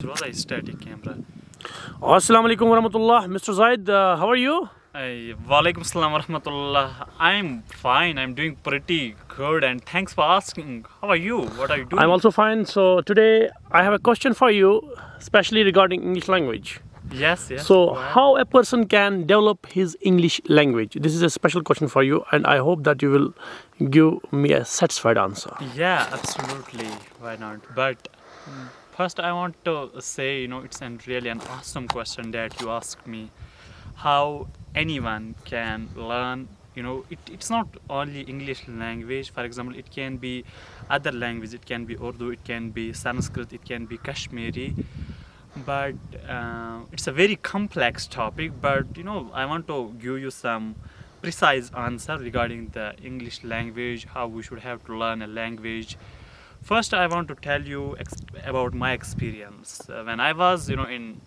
It was a static camera. Assalamu alaikum warahmatullah. Mr. Zaid, how are you? Walaikum salam wa rahmatullah. I'm fine. I'm doing pretty good, and thanks for asking. How are you? What are you doing? I'm also fine. So today I have a question for you, especially regarding English language. Yes. So Go ahead. how a person can develop his English language? This is a special question for you, and I hope that you will give me a satisfied answer. Yeah, absolutely. Why not? But first, I want to say, it's really an awesome question that you asked me. How anyone can learn, it's not only English language. For example, it can be other language. It can be Urdu, it can be Sanskrit, it can be Kashmiri. But it's a very complex topic. But I want to give you some precise answer regarding the English language, how we should have to learn a language. First, I want to tell you about my experience. When I was, in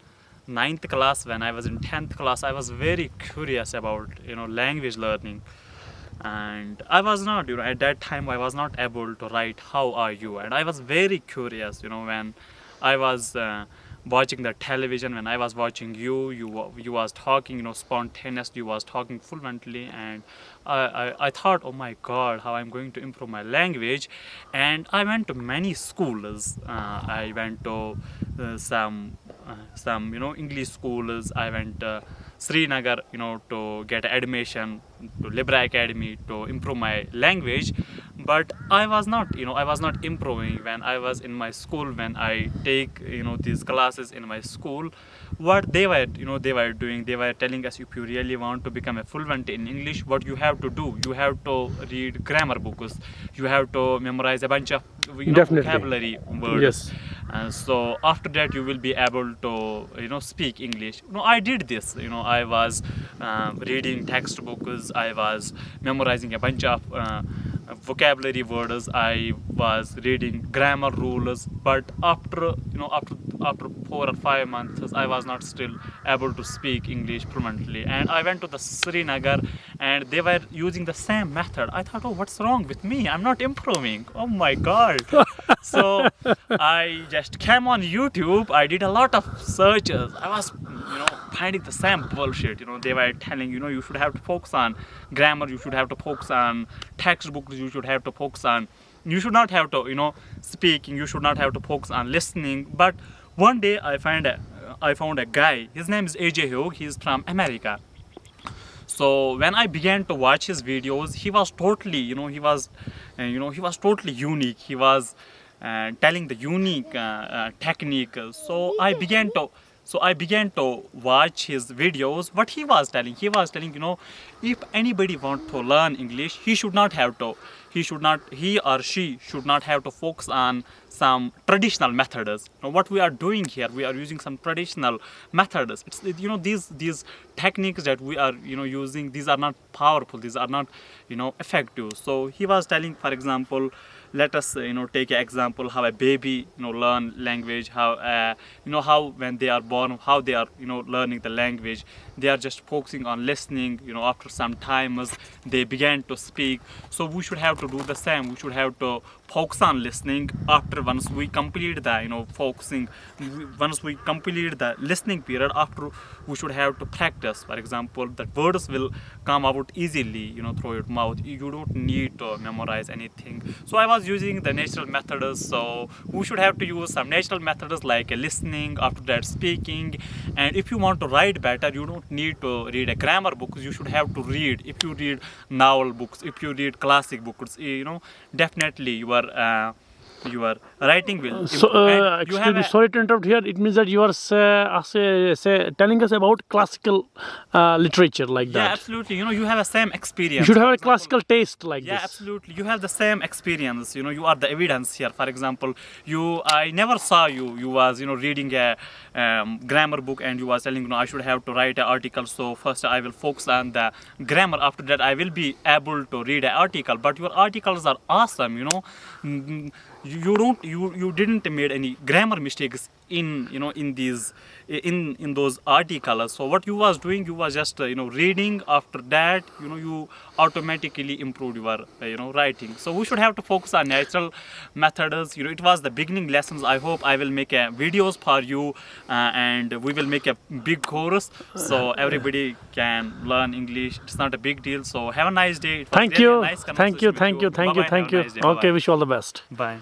ninth class, when I was in 10th class, I was very curious about, language learning. And I was not, at that time, I was not able to write, "How are you?" And I was very curious, when I was watching the television, when I was watching you was talking, spontaneously, you was talking fluently, and I thought, oh my God, how I'm going to improve my language. And I went to many schools. I went to some English schools. I went Srinagar, to get admission to Libra Academy to improve my language. But I was not improving when I was in my school. When I take these classes in my school, what they were doing, they were telling us, if you really want to become a fluent in English, what you have to do, you have to read grammar books, you have to memorize a bunch of Definitely. vocabulary words. Yes. And so after that you will be able to speak English. I did this. I was reading textbooks, I was memorizing a bunch of vocabulary words, I was reading grammar rules. But after 4 or 5 months, I was not still able to speak English fluently. And I went to the Srinagar, and they were using the same method. I thought, oh, what's wrong with me? I'm not improving. Oh my God. So I just came on YouTube. I did a lot of searches. I was finding the same bullshit. They were telling, you should have to focus on grammar, you should have to focus on textbooks, you should have to focus on, you should not have to speaking, you should not have to focus on listening. But one day I found a guy. His name is AJ Hugh. He's from America. So when I began to watch his videos, he was totally he was totally unique. He was telling the unique technique. So I began to watch his videos. What he was telling, if anybody want to learn English, he or she should not have to focus on some traditional methods. What we are doing here, we are using some traditional methods. It's these techniques that we are using, these are not powerful, these are not effective. So he was telling, for example, let us take an example how a baby learn language, how how when they are born, how they are learning the language. They are just focusing on listening. After some time they began to speak. So we should have to do the same. We should have to focus on listening. After once we complete the focusing, once we complete the listening period, after we should have to practice. For example, the words will come out easily through your mouth. You don't need to memorize anything. So I was using the natural methods. So we should have to use some natural methods like listening, after that speaking. And if you want to write better, you don't need to read a grammar book. You should have to read. If you read novel books, if you read classic books, definitely your writing will So, improve. excuse me, sorry to interrupt here. It means that you are telling us about classical literature like Yeah, that. absolutely. You have a same experience. You should have For a example, classical taste like yeah, this. absolutely. You have the same experience. You are the evidence here. For example, I never saw you. You was reading a grammar book, and you was telling I should have to write an article. So first I will focus on the grammar. After that I will be able to read an article. But your articles are awesome. You didn't made any grammar mistakes in in these in those articles. So what you was doing, you was just reading. After that, you automatically improved your writing. So we should have to focus on natural methods. It was the beginning lessons. I hope I will make a videos for you, and we will make a big course so everybody can learn English. It's not a big deal. So have a nice day. It was Thank really a you. nice Thank you. conversation with Thank you. Thank you. Bye-bye. Thank Have a you. nice day. Okay, Bye-bye. wish you all the best. Bye.